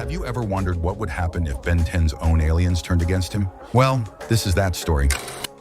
Have you ever wondered what would happen if Ben 10's own aliens turned against him? Well, this is that story.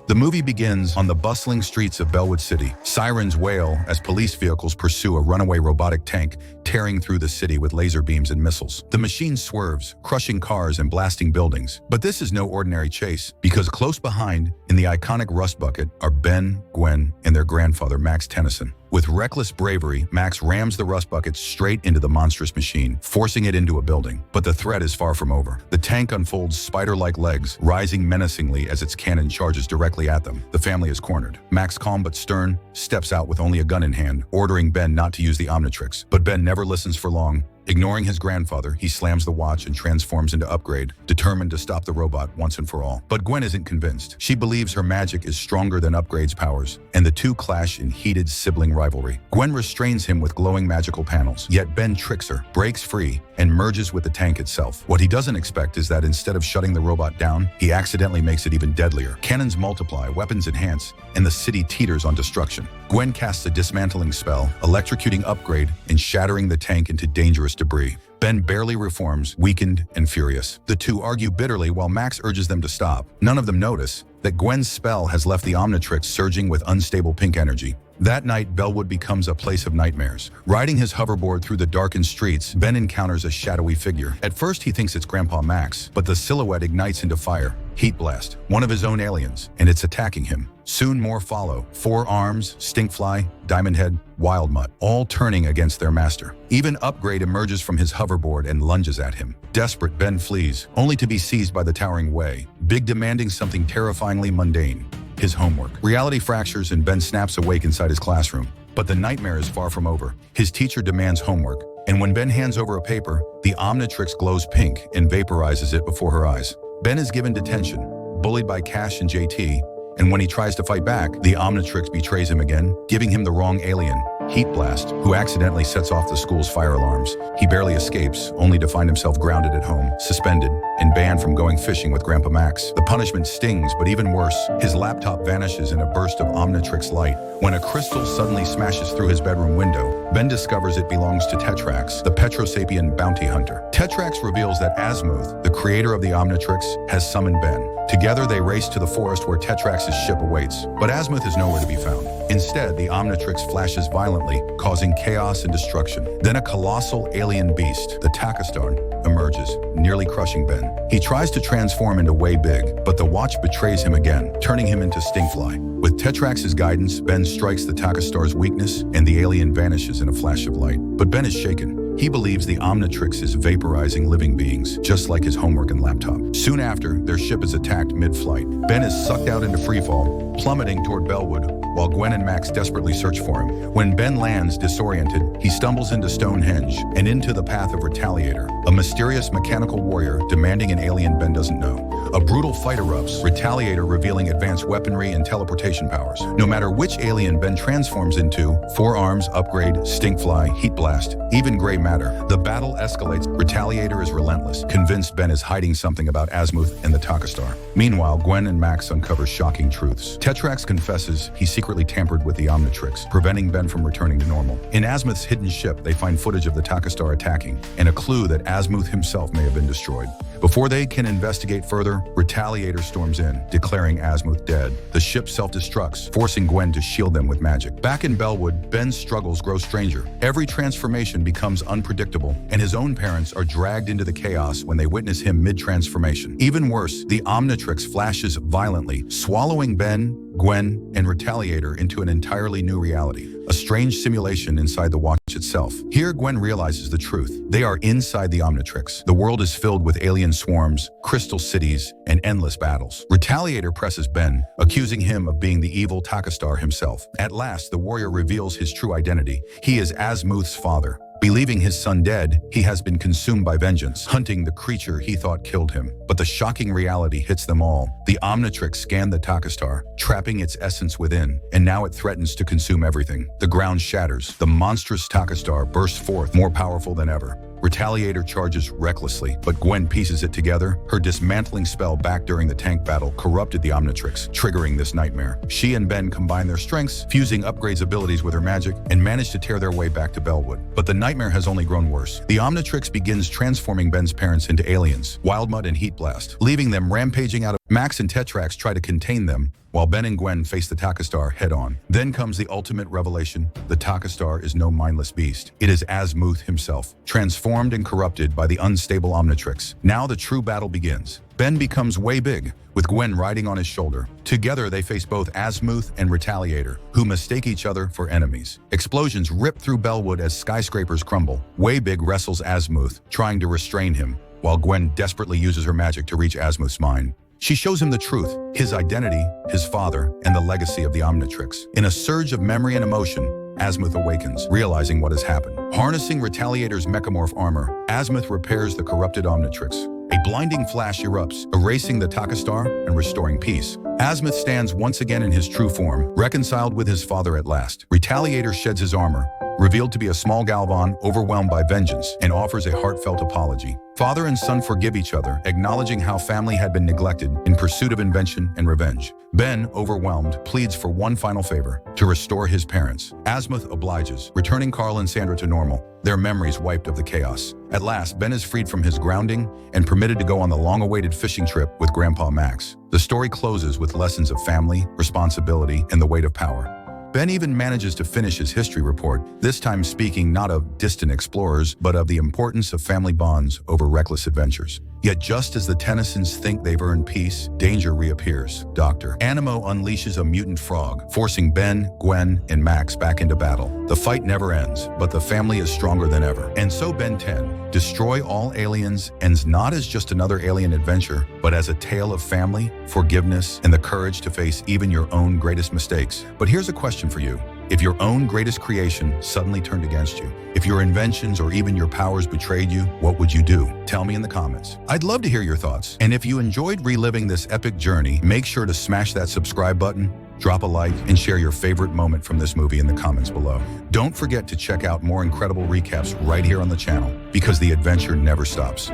The movie begins on the bustling streets of Bellwood City. Sirens wail as police vehicles pursue a runaway robotic tank, tearing through the city with laser beams and missiles. The machine swerves, crushing cars and blasting buildings. But this is no ordinary chase, because close behind, in the iconic Rust Bucket, are Ben, Gwen, and their grandfather, Max Tennyson. With reckless bravery, Max rams the Rust Bucket straight into the monstrous machine, forcing it into a building. But the threat is far from over. The tank unfolds spider-like legs, rising menacingly as its cannon charges directly at them. The family is cornered. Max, calm but stern, steps out with only a gun in hand, ordering Ben not to use the Omnitrix. But Ben never listens for long. Ignoring his grandfather, he slams the watch and transforms into Upgrade, determined to stop the robot once and for all. But Gwen isn't convinced. She believes her magic is stronger than Upgrade's powers, and the two clash in heated sibling rivalry. Gwen restrains him with glowing magical panels, yet Ben tricks her, breaks free, and merges with the tank itself. What he doesn't expect is that instead of shutting the robot down, he accidentally makes it even deadlier. Cannons multiply, weapons enhance, and the city teeters on destruction. Gwen casts a dismantling spell, electrocuting Upgrade and shattering the tank into dangerous debris. Ben barely reforms, weakened and furious. The two argue bitterly while Max urges them to stop. None of them notice that Gwen's spell has left the Omnitrix surging with unstable pink energy. That night, Bellwood becomes a place of nightmares. Riding his hoverboard through the darkened streets, Ben encounters a shadowy figure. At first, he thinks it's Grandpa Max, but the silhouette ignites into fire. Heat Blast, one of his own aliens, and it's attacking him. Soon more follow. 4 Arms, Stinkfly, Diamond Head, Wild Mutt, all turning against their master. Even Upgrade emerges from his hoverboard and lunges at him. Desperate, Ben flees, only to be seized by the towering Way, Big demanding something terrifyingly mundane. His homework. Reality fractures and Ben snaps awake inside his classroom. But the nightmare is far from over. His teacher demands homework, and when Ben hands over a paper, the Omnitrix glows pink and vaporizes it before her eyes. Ben is given detention, bullied by Cash and JT, and when he tries to fight back, the Omnitrix betrays him again, giving him the wrong alien, Heat Blast, who accidentally sets off the school's fire alarms. He barely escapes, only to find himself grounded at home, suspended, and banned from going fishing with Grandpa Max. The punishment stings, but even worse, his laptop vanishes in a burst of Omnitrix light. When a crystal suddenly smashes through his bedroom window, Ben discovers it belongs to Tetrax, the Petrosapien bounty hunter. Tetrax reveals that Azimuth, the creator of the Omnitrix, has summoned Ben. Together, they race to the forest where Tetrax's ship awaits, but Azimuth is nowhere to be found. Instead, the Omnitrix flashes violently, causing chaos and destruction. Then a colossal alien beast, the Takastar, emerges, nearly crushing Ben. He tries to transform into Way Big, but the watch betrays him again, turning him into Stinkfly. With Tetrax's guidance, Ben strikes the Takastar's weakness, and the alien vanishes in a flash of light. But Ben is shaken. He believes the Omnitrix is vaporizing living beings, just like his homework and laptop. Soon after, their ship is attacked mid-flight. Ben is sucked out into freefall, plummeting toward Bellwood, while Gwen and Max desperately search for him. When Ben lands disoriented, he stumbles into Stonehenge and into the path of Retaliator, a mysterious mechanical warrior demanding an alien Ben doesn't know. A brutal fight erupts, Retaliator revealing advanced weaponry and teleportation powers. No matter which alien Ben transforms into, 4 Arms, Upgrade, Stinkfly, Heat Blast, even Gray Matter, the battle escalates. Retaliator is relentless, convinced Ben is hiding something about Azimuth and the Takastar. Meanwhile, Gwen and Max uncover shocking truths. Tetrax confesses he secretly tampered with the Omnitrix, preventing Ben from returning to normal. In Azimuth's hidden ship, they find footage of the Takastar attacking, and a clue that Azimuth himself may have been destroyed. Before they can investigate further, Retaliator storms in, declaring Azimuth dead. The ship self-destructs, forcing Gwen to shield them with magic. Back in Bellwood, Ben's struggles grow stranger. Every transformation becomes unpredictable, and his own parents are dragged into the chaos when they witness him mid-transformation. Even worse, the Omnitrix flashes violently, swallowing Ben, Gwen, and Retaliator into an entirely new reality, a strange simulation inside the watch itself. Here, Gwen realizes the truth. They are inside the Omnitrix. The world is filled with alien swarms, crystal cities, and endless battles. Retaliator presses Ben, accusing him of being the evil Takastar himself. At last, the warrior reveals his true identity. He is Azimuth's father. Believing his son dead, he has been consumed by vengeance, hunting the creature he thought killed him. But the shocking reality hits them all. The Omnitrix scanned the Takastar, trapping its essence within, and now it threatens to consume everything. The ground shatters. The monstrous Takastar bursts forth, more powerful than ever. Retaliator charges recklessly, but Gwen pieces it together. Her dismantling spell back during the tank battle corrupted the Omnitrix, triggering this nightmare. She and Ben combine their strengths, fusing Upgrade's abilities with her magic, and manage to tear their way back to Bellwood. But the nightmare has only grown worse. The Omnitrix begins transforming Ben's parents into aliens, Wildmud and Heat Blast, leaving them rampaging out of. Max and Tetrax try to contain them, while Ben and Gwen face the Takastar head-on. Then comes the ultimate revelation. The Takastar is no mindless beast. It is Azmuth himself, transformed and corrupted by the unstable Omnitrix. Now the true battle begins. Ben becomes way big, with Gwen riding on his shoulder. Together they face both Azmuth and Retaliator, who mistake each other for enemies. Explosions rip through Bellwood as skyscrapers crumble. Way Big wrestles Azmuth, trying to restrain him, while Gwen desperately uses her magic to reach Azmuth's mind. She shows him the truth, his identity, his father, and the legacy of the Omnitrix. In a surge of memory and emotion, Azmuth awakens, realizing what has happened. Harnessing Retaliator's mechamorph armor, Azmuth repairs the corrupted Omnitrix. A blinding flash erupts, erasing the Takastar and restoring peace. Azmuth stands once again in his true form, reconciled with his father at last. Retaliator sheds his armor, revealed to be a small Galvan overwhelmed by vengeance, and offers a heartfelt apology. Father and son forgive each other, acknowledging how family had been neglected in pursuit of invention and revenge. Ben, overwhelmed, pleads for one final favor, to restore his parents. Azmuth obliges, returning Carl and Sandra to normal, their memories wiped of the chaos. At last, Ben is freed from his grounding and permitted to go on the long-awaited fishing trip with Grandpa Max. The story closes with lessons of family, responsibility, and the weight of power. Ben even manages to finish his history report, this time speaking not of distant explorers, but of the importance of family bonds over reckless adventures. Yet just as the Tennysons think they've earned peace, danger reappears. Dr. Animo unleashes a mutant frog, forcing Ben, Gwen, and Max back into battle. The fight never ends, but the family is stronger than ever. And so Ben 10, Destroy All Aliens, ends not as just another alien adventure, but as a tale of family, forgiveness, and the courage to face even your own greatest mistakes. But here's a question for you. If your own greatest creation suddenly turned against you, if your inventions or even your powers betrayed you, what would you do? Tell me in the comments. I'd love to hear your thoughts. And if you enjoyed reliving this epic journey, make sure to smash that subscribe button, drop a like, and share your favorite moment from this movie in the comments below. Don't forget to check out more incredible recaps right here on the channel, because the adventure never stops.